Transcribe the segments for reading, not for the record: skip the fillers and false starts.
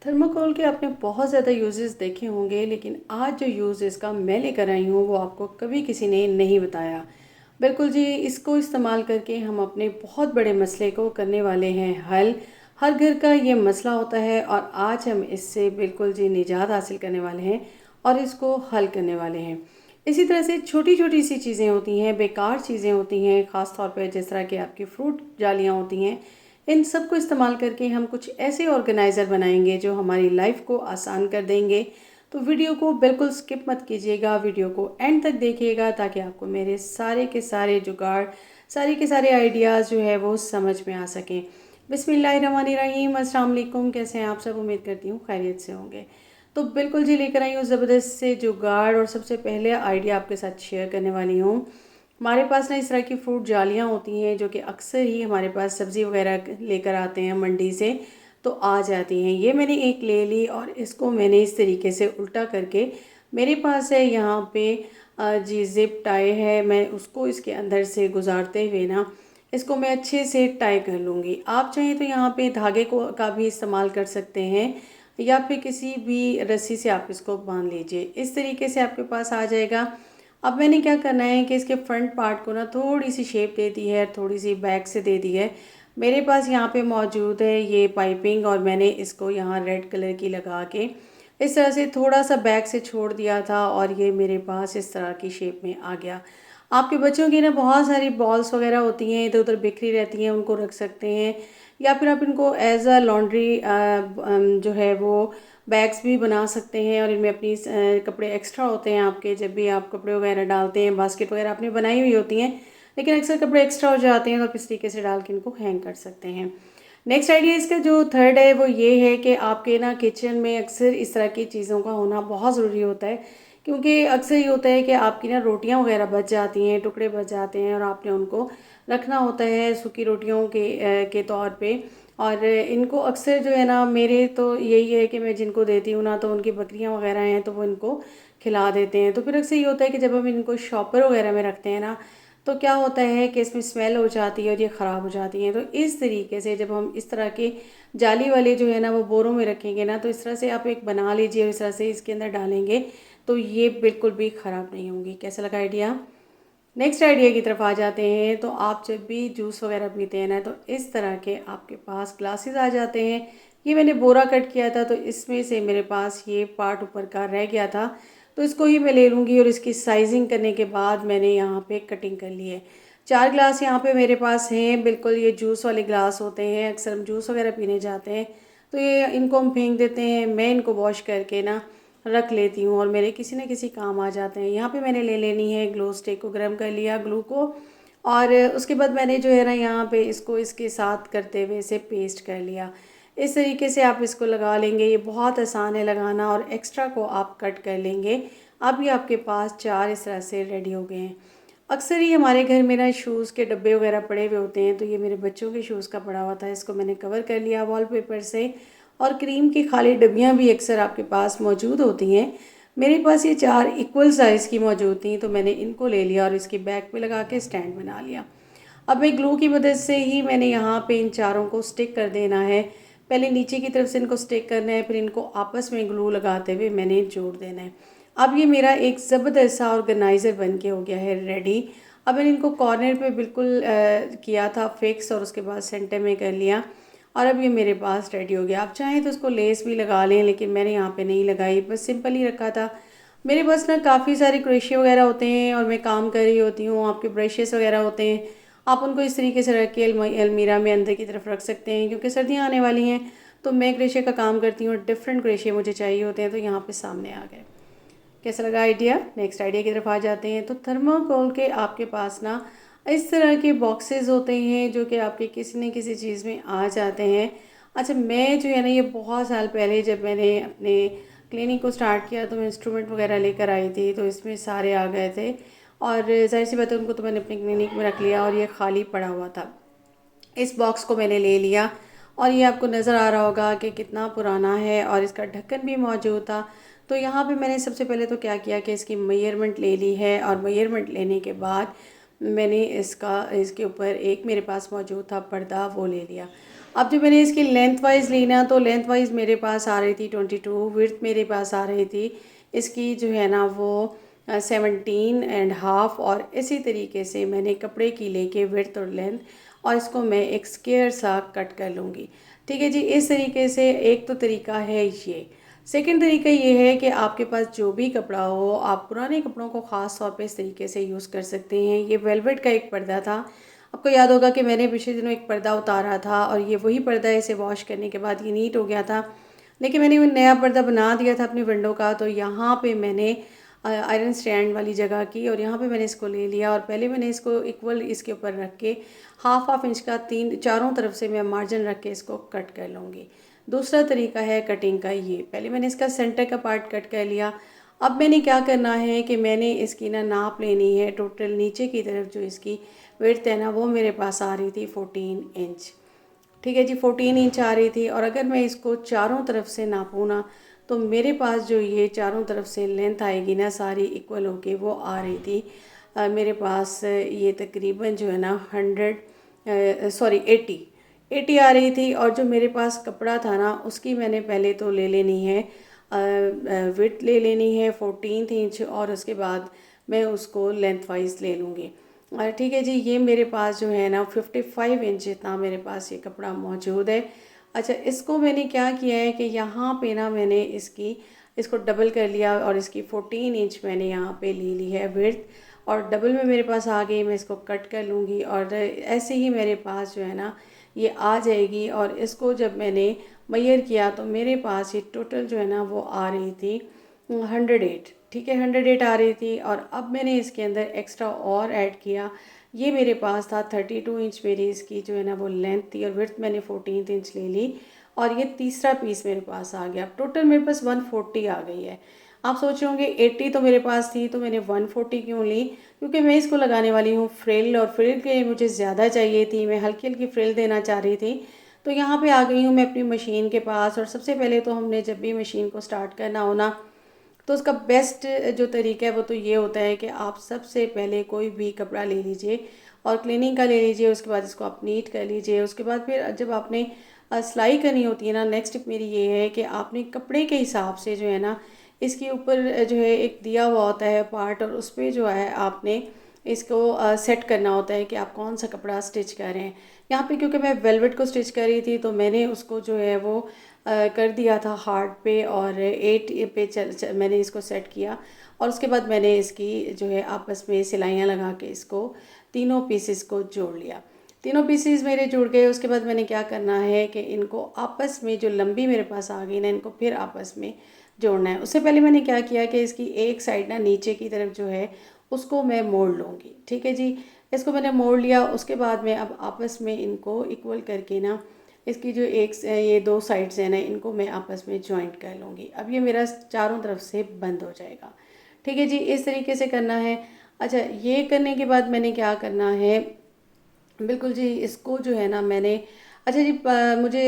Thermocol के आपने बहुत ज़्यादा यूजेस देखे होंगे, लेकिन आज जो यूज़ इसका मैं लेकर आई हूँ वो आपको कभी किसी ने नहीं बताया। बिल्कुल जी, इसको इस्तेमाल करके हम अपने बहुत बड़े मसले को करने वाले हैं हल। हर घर का ये मसला होता है और आज हम इससे बिल्कुल जी निजात हासिल करने वाले हैं और इसको हल करने वाले हैं। इसी तरह से छोटी छोटी सी चीज़ें होती हैं, बेकार चीज़ें होती हैं, ख़ास तौर पे जिस तरह की आपकी फ्रूट जालियाँ होती हैं। इन सब को इस्तेमाल करके हम कुछ ऐसे ऑर्गेनाइज़र बनाएंगे जो हमारी लाइफ को आसान कर देंगे। तो वीडियो को बिल्कुल स्किप मत कीजिएगा, वीडियो को एंड तक देखिएगा ताकि आपको मेरे सारे के सारे जुगाड़, सारे के सारे आइडियाज़ जो है वो समझ में आ सकें। बिस्मिल्लाहिर्रहमानिर्रहीम, अस्सलाम वालेकुम। कैसे हैं आप सब? उम्मीद करती हूँ खैरियत से होंगे। तो बिल्कुल जी लेकर आई हूँ ज़बरदस्त से जुगाड़ और सबसे पहले आइडिया आपके साथ शेयर करने वाली हूँ। हमारे पास ना इस तरह की फ्रूट जालियाँ होती हैं जो कि अक्सर ही हमारे पास सब्ज़ी वगैरह लेकर आते हैं मंडी से, तो आ जाती हैं। ये मैंने एक ले ली और इसको मैंने इस तरीके से उल्टा करके, मेरे पास है यहाँ पे जी ज़िप टाई है, मैं उसको इसके अंदर से गुजारते हुए ना इसको मैं अच्छे से टाई कर लूँगी। आप चाहें तो यहाँ पे धागे को का भी इस्तेमाल कर सकते हैं या फिर किसी भी रस्सी से आप इसको बांध लीजिए। इस तरीके से आपके पास आ जाएगा। अब मैंने क्या करना है कि इसके फ्रंट पार्ट को ना थोड़ी सी शेप दे दी है, थोड़ी सी बैक से दे दी है। मेरे पास यहाँ पे मौजूद है ये पाइपिंग और मैंने इसको यहाँ रेड कलर की लगा के इस तरह से थोड़ा सा बैक से छोड़ दिया था और ये मेरे पास इस तरह की शेप में आ गया। आपके बच्चों की ना बहुत सारी बॉल्स वगैरह होती हैं, इधर उधर बिखरी रहती हैं, उनको रख सकते हैं या फिर आप इनको एज अ लॉन्ड्री जो है वो बैग्स भी बना सकते हैं और इनमें अपनी कपड़े एक्स्ट्रा होते हैं आपके, जब भी आप कपड़े वगैरह डालते हैं, बास्केट वगैरह आपने बनाई हुई होती हैं लेकिन अक्सर कपड़े एक्स्ट्रा हो जाते हैं तो आप इस तरीके से डाल के इनको हैंग कर सकते हैं। नेक्स्ट आइडिया इसका जो थर्ड है वो ये है कि आपके ना किचन में अक्सर इस तरह की चीज़ों का होना बहुत ज़रूरी होता है, क्योंकि अक्सर ये होता है कि आपकी ना रोटियां वगैरह बच जाती हैं, टुकड़े बच जाते हैं और आपने उनको रखना होता है सूखी रोटियों के तौर पे। और इनको अक्सर जो है ना, मेरे तो यही है कि मैं जिनको देती हूँ ना तो उनकी बकरियाँ वगैरह हैं तो वो इनको खिला देते हैं। तो फिर अक्सर ये होता है कि जब हम इनको शॉपर वगैरह में रखते हैं ना तो क्या होता है कि इसमें स्मेल हो जाती है और ये ख़राब हो जाती हैं। तो इस तरीके से जब हम इस तरह के जाली वाले जो है ना वो बोरों में रखेंगे ना, तो इस तरह से आप एक बना लीजिए और इस तरह से इसके अंदर डालेंगे तो ये बिल्कुल भी ख़राब नहीं होंगी। कैसा लगा आइडिया? नेक्स्ट आइडिया की तरफ आ जाते हैं। तो आप जब भी जूस वगैरह पीते हैं ना तो इस तरह के आपके पास ग्लासेस आ जाते हैं। ये मैंने बोरा कट किया था तो इसमें से मेरे पास ये पार्ट ऊपर का रह गया था, तो इसको ही मैं ले लूँगी और इसकी साइजिंग करने के बाद मैंने यहाँ पे कटिंग कर ली है। 4 ग्लास यहाँ पे मेरे पास हैं, बिल्कुल ये जूस वाले ग्लास होते हैं, अक्सर हम जूस वगैरह पीने जाते हैं तो ये इनको हम फेंक देते हैं। मैं इनको वॉश करके ना रख लेती हूँ और मेरे किसी न किसी काम आ जाते हैं। यहाँ पे मैंने ले लेनी है ग्लो स्टिक को, गर्म कर लिया ग्लू को, और उसके बाद मैंने जो है ना यहाँ पे इसको इसके साथ करते हुए इसे पेस्ट कर लिया। इस तरीके से आप इसको लगा लेंगे, ये बहुत आसान है लगाना, और एक्स्ट्रा को आप कट कर लेंगे। अब ये आपके पास 4 इस तरह से रेडी हो गए हैं। अक्सर ही हमारे घर में ना शूज़ के डब्बे वगैरह पड़े हुए होते हैं, तो ये मेरे बच्चों के शूज़ का पड़ा हुआ था, इसको मैंने कवर कर लिया वॉलपेपर से। और क्रीम की खाली डब्बियाँ भी अक्सर आपके पास मौजूद होती हैं। मेरे पास ये 4 इक्वल साइज़ की मौजूद थी तो मैंने इनको ले लिया और इसकी बैक पे लगा के स्टैंड बना लिया। अब मैं ग्लू की मदद से ही मैंने यहाँ पे इन चारों को स्टिक कर देना है। पहले नीचे की तरफ से इनको स्टिक करना है, फिर इनको आपस में ग्लू लगाते हुए मैंने जोड़ देना है। अब ये मेरा एक ज़बरदस्त सा ऑर्गेनाइज़र बन के हो गया है रेडी। अब मैंने इनको कॉर्नर पे बिल्कुल किया था फिक्स और उसके बाद सेंटर में कर लिया और अब ये मेरे पास रेडी हो गया। आप चाहें तो उसको लेस भी लगा लें, लेकिन मैंने यहाँ पे नहीं लगाई, बस सिंपल ही रखा था। मेरे पास ना काफ़ी सारे क्रोशिया वगैरह होते हैं और मैं काम कर रही होती हूँ, आपके ब्रशेस वगैरह होते हैं, आप उनको इस तरीके से रख के अलमीरा में अंदर की तरफ रख सकते हैं, क्योंकि सर्दियाँ आने वाली हैं तो मैं क्रोशिया का काम करती हूँ, डिफरेंट क्रोशिया मुझे चाहिए होते हैं, तो यहाँ पे सामने आ गए। कैसा लगा आइडिया? नेक्स्ट आइडिया की तरफ आ जाते हैं। तो थर्माकोल के आपके पास ना इस तरह के बॉक्सेस होते हैं जो कि आपके किसी न किसी चीज़ में आ जाते हैं। अच्छा, मैं जो है ना ये बहुत साल पहले जब मैंने अपने क्लिनिक को स्टार्ट किया तो मैं इंस्ट्रूमेंट वगैरह लेकर आई थी, तो इसमें सारे आ गए थे और ज़ाहिर सी बात है उनको तो मैंने अपनी क्लिनिक में रख लिया और ये खाली पड़ा हुआ था। इस बॉक्स को मैंने ले लिया और ये आपको नज़र आ रहा होगा कि कितना पुराना है और इसका ढक्कन भी मौजूद था। तो यहाँ पे मैंने सबसे पहले तो क्या किया कि इसकी मेजरमेंट ले ली है और मेजरमेंट लेने के बाद मैंने इसके ऊपर एक मेरे पास मौजूद था पर्दा, वो ले लिया। अब जो मैंने इसकी लेंथ वाइज ली ना, तो लेंथ वाइज मेरे पास आ रही थी 22, विड्थ मेरे पास आ रही थी इसकी जो है ना वो 17.5। और इसी तरीके से मैंने कपड़े की लेके विड्थ और लेंथ, और इसको मैं एक स्क्वायर सा कट कर लूँगी। ठीक है जी, इस तरीके से एक तो तरीका है ये। सेकंड तरीका ये है कि आपके पास जो भी कपड़ा हो, आप पुराने कपड़ों को ख़ास तौर पे इस तरीके से यूज़ कर सकते हैं। ये वेलवेट का एक पर्दा था, आपको याद होगा कि मैंने पिछले दिनों एक पर्दा उतारा था और ये वही पर्दा है, इसे वॉश करने के बाद ये नीट हो गया था। लेकिन मैंने वो नया पर्दा बना दिया था अपनी विंडो का, तो यहाँ पे मैंने आयरन स्टैंड वाली जगह की और यहाँ पे मैंने इसको ले लिया और पहले मैंने इसको इक्वल इसके ऊपर रख के हाफ इंच का तीन चारों तरफ से मैं मार्जिन रख के इसको कट कर लूँगी। दूसरा तरीका है कटिंग का ये, पहले मैंने इसका सेंटर का पार्ट कट कर लिया। अब मैंने क्या करना है कि मैंने इसकी ना नाप लेनी है टोटल नीचे की तरफ, जो इसकी विड्थ है ना वो मेरे पास आ रही थी 14 इंच। ठीक है जी, 14 इंच आ रही थी। और अगर मैं इसको चारों तरफ से नापूँ ना, तो मेरे पास जो ये चारों तरफ से लेंथ आएगी ना सारी इक्वल होके वो आ रही थी मेरे पास ये तकरीबन जो है ना 80 आ रही थी। और जो मेरे पास कपड़ा था ना उसकी मैंने पहले तो ले लेनी है विड्थ ले लेनी है 14 इंच, और उसके बाद मैं उसको लेंथ वाइज ले लूँगी। ठीक है जी, ये मेरे पास जो है ना 55 इंच इतना मेरे पास ये कपड़ा मौजूद है। अच्छा, इसको मैंने क्या किया है कि यहाँ पे ना मैंने इसको डबल कर लिया और इसकी 14 इंच मैंने यहाँ पे ले ली है विड्थ, और डबल में मेरे पास आ गई। मैं इसको कट कर लूँगी और ऐसे ही मेरे पास जो है ना ये आ जाएगी। और इसको जब मैंने मेजर किया तो मेरे पास ये टोटल जो है ना वो आ रही थी 108। ठीक है, 108 आ रही थी। और अब मैंने इसके अंदर एक्स्ट्रा और ऐड किया, ये मेरे पास था 32 इंच मेरी इसकी जो है ना वो लेंथ थी, और विड्थ मैंने 14 इंच ले ली, और ये तीसरा पीस मेरे पास आ गया। टोटल मेरे पास 140 आ गई है। आप सोच रहे होंगे 80 तो मेरे पास थी तो मैंने 140 क्यों ली, क्योंकि मैं इसको लगाने वाली हूँ फ्रिल, और फ्रिल के लिए मुझे ज़्यादा चाहिए थी, मैं हल्की हल्की फ्रिल देना चाह रही थी। तो यहाँ पे आ गई हूँ मैं अपनी मशीन के पास। और सबसे पहले तो हमने जब भी मशीन को स्टार्ट करना हो ना, तो उसका बेस्ट जो तरीका है वो तो ये होता है कि आप सबसे पहले कोई भी कपड़ा ले लीजिए और क्लीनिंग का ले लीजिए, उसके बाद इसको आप नीट कर लीजिए। उसके बाद फिर जब आपने सिलाई करनी होती है ना, नेक्स्ट टिप मेरी ये है कि आपने कपड़े के हिसाब से जो है ना इसके ऊपर जो है एक दिया हुआ होता है पार्ट, और उस पर जो है आपने इसको सेट करना होता है कि आप कौन सा कपड़ा स्टिच कर रहे हैं। यहाँ पे क्योंकि मैं वेलवेट को स्टिच कर रही थी तो मैंने उसको जो है वो कर दिया था हार्ड पे, और 8 पे मैंने इसको सेट किया। और उसके बाद मैंने इसकी जो है आपस में सिलाइयाँ लगा के इसको तीनों पीसेस को जोड़ लिया। तीनों पीसेस मेरे जुड़ गए। उसके बाद मैंने क्या करना है कि इनको आपस में जो लंबी मेरे पास आ गई ना, इनको फिर आपस में जोड़ना है। उससे पहले मैंने क्या किया कि इसकी एक साइड ना नीचे की तरफ जो है उसको मैं मोड़ लूँगी। ठीक है जी, इसको मैंने मोड़ लिया। उसके बाद मैं अब आपस में इनको इक्वल करके ना इसकी जो ये दो साइड्स हैं ना इनको मैं आपस में जॉइंट कर लूँगी। अब ये मेरा चारों तरफ से बंद हो जाएगा। ठीक है जी, इस तरीके से करना है। अच्छा, ये करने के बाद मैंने क्या करना है, बिल्कुल जी, इसको जो है ना मैंने अच्छा जी मुझे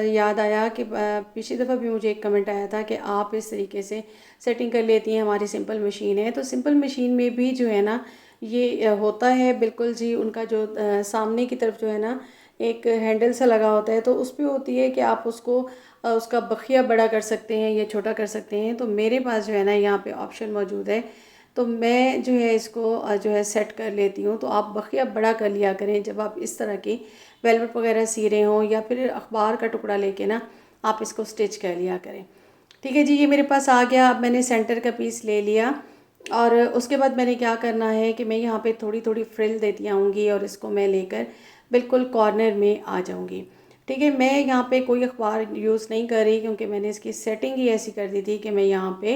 याद आया कि पिछली दफ़ा भी मुझे एक कमेंट आया था कि आप इस तरीके से सेटिंग कर लेती हैं, हमारी सिंपल मशीन है। तो सिंपल मशीन में भी जो है ना ये होता है बिल्कुल जी, उनका जो सामने की तरफ जो है ना एक हैंडल सा लगा होता है, तो उस पे होती है कि आप उसको उसका बखिया बड़ा कर सकते हैं या छोटा कर सकते हैं। तो मेरे पास जो है ना यहाँ पे ऑप्शन मौजूद है, तो मैं जो है इसको जो है सेट कर लेती हूँ। तो आप बखिया बड़ा कर लिया करें जब आप इस तरह की वेलवेट वगैरह सी रहे हों, या फिर अखबार का टुकड़ा लेके ना आप इसको स्टिच कर लिया करें। ठीक है जी, ये मेरे पास आ गया। अब मैंने सेंटर का पीस ले लिया, और उसके बाद मैंने क्या करना है कि मैं यहाँ पे थोड़ी थोड़ी फ्रिल देती आऊँगी और इसको मैं लेकर बिल्कुल कॉर्नर में आ जाऊँगी। ठीक है, मैं यहाँ पे कोई अखबार यूज़ नहीं कर रही, क्योंकि मैंने इसकी सेटिंग ही ऐसी कर दी थी कि मैं यहाँ पे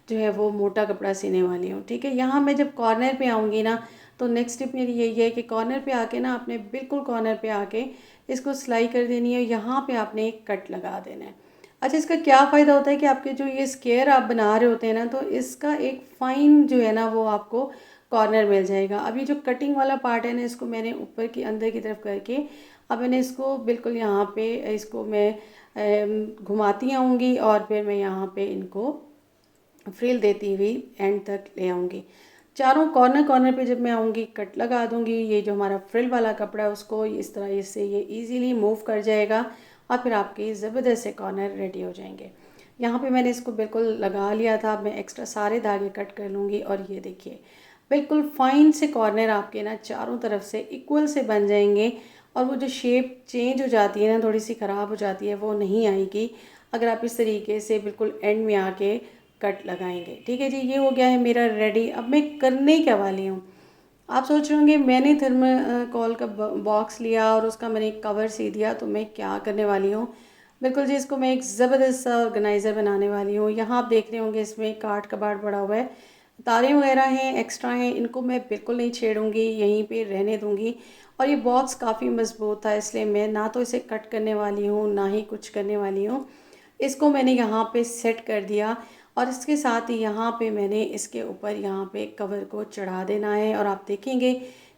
जो है वो मोटा कपड़ा सीने वाली हूँ। ठीक है, यहाँ मैं जब कॉर्नर पे आऊँगी ना, तो नेक्स्ट टिप मेरी यही है कि कॉर्नर पे आके ना आपने बिल्कुल कॉर्नर पे आके इसको सिलाई कर देनी है, यहाँ पे आपने एक कट लगा देना है। अच्छा, इसका क्या फ़ायदा होता है कि आपके जो ये स्क्वायर आप बना रहे होते हैं ना, तो इसका एक फ़ाइन जो है ना वो आपको कॉर्नर मिल जाएगा। अब ये जो कटिंग वाला पार्ट है ना, इसको मैंने ऊपर की अंदर की तरफ करके अब मैंने इसको बिल्कुल यहाँ पे इसको मैं घुमाती आऊँगी, और फिर मैं यहाँ पे इनको फ्रिल देती हुई एंड तक ले आऊँगी। चारों कॉर्नर कॉर्नर पे जब मैं आऊँगी कट लगा दूँगी। ये जो हमारा फ्रिल वाला कपड़ा है उसको इस तरह से ये इजीली मूव कर जाएगा और फिर आपके ज़बरदस्त से कॉर्नर रेडी हो जाएंगे। यहाँ पे मैंने इसको बिल्कुल लगा लिया था। अब मैं एक्स्ट्रा सारे धागे कट कर लूँगी और ये देखिए बिल्कुल फाइन से कॉर्नर आपके ना चारों तरफ से इक्वल से बन जाएंगे और वो जो शेप चेंज हो जाती है ना, थोड़ी सी ख़राब हो जाती है, वो नहीं आएगी अगर आप इस तरीके से बिल्कुल एंड में आके कट लगाएंगे। ठीक है जी, ये हो गया है मेरा रेडी। अब मैं करने क्या वाली हूँ, आप सोच रहे होंगे मैंने थर्माकोल का बॉक्स लिया और उसका मैंने एक कवर सी दिया तो मैं क्या करने वाली हूँ। बिल्कुल जी, इसको मैं एक ज़बरदस्त सा ऑर्गेनाइज़र बनाने वाली हूँ। यहाँ आप देख रहे होंगे इसमें काट कबाड़ पड़ा हुआ है, तारें वगैरह हैं एक्स्ट्रा हैं, इनको मैं बिल्कुल नहीं छेड़ूंगी, यहीं पे रहने दूंगी। और ये बॉक्स काफ़ी मज़बूत था इसलिए मैं ना तो इसे कट करने वाली हूँ ना ही कुछ करने वाली हूँ। इसको मैंने यहाँ पे सेट कर दिया और इसके साथ ही यहाँ पे मैंने इसके ऊपर यहाँ पे कवर को चढ़ा देना है और आप देखेंगे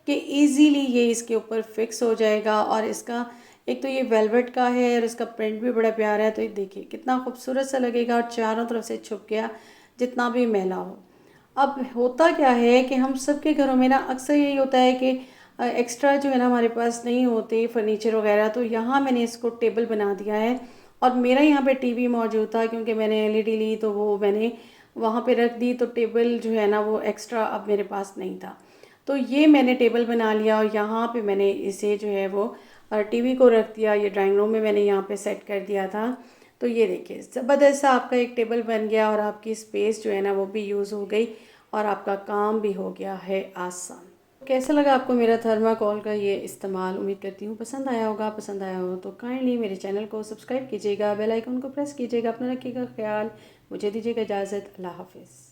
कि इजीली ये इसके ऊपर फिक्स हो जाएगा। और इसका एक तो ये वेलवेट का है और इसका प्रिंट भी बड़ा प्यारा है, तो ये देखिए कितना खूबसूरत सा लगेगा और चारों तरफ से छुप गया जितना भी मैला हो। अब होता क्या है कि हम सबके घरों में ना अक्सर यही होता है कि एक्स्ट्रा जो है ना हमारे पास नहीं होते फर्नीचर वगैरह, तो यहाँ मैंने इसको टेबल बना दिया है। और मेरा यहाँ पे टीवी मौजूद था क्योंकि मैंने एलईडी ली तो वो मैंने वहाँ पे रख दी, तो टेबल जो है ना वो एक्स्ट्रा अब मेरे पास नहीं था। तो ये मैंने टेबल बना लिया और यहाँ पे मैंने इसे जो है वो टीवी को रख दिया। ये ड्राइंग रूम में मैंने यहाँ पे सेट कर दिया था। तो ये देखिए ज़बरदस्त सा आपका एक टेबल बन गया और आपकी स्पेस जो है ना वो भी यूज़ हो गई और आपका काम भी हो गया है आसान। कैसा लगा आपको मेरा थर्माकोल का ये इस्तेमाल? उम्मीद करती हूँ पसंद आया होगा। पसंद आया हो तो काइंडली मेरे चैनल को सब्सक्राइब कीजिएगा, बेल आइकन को प्रेस कीजिएगा। अपना रखिएगा ख्याल। मुझे दीजिएगा इजाज़त। अल्लाह हाफिज़।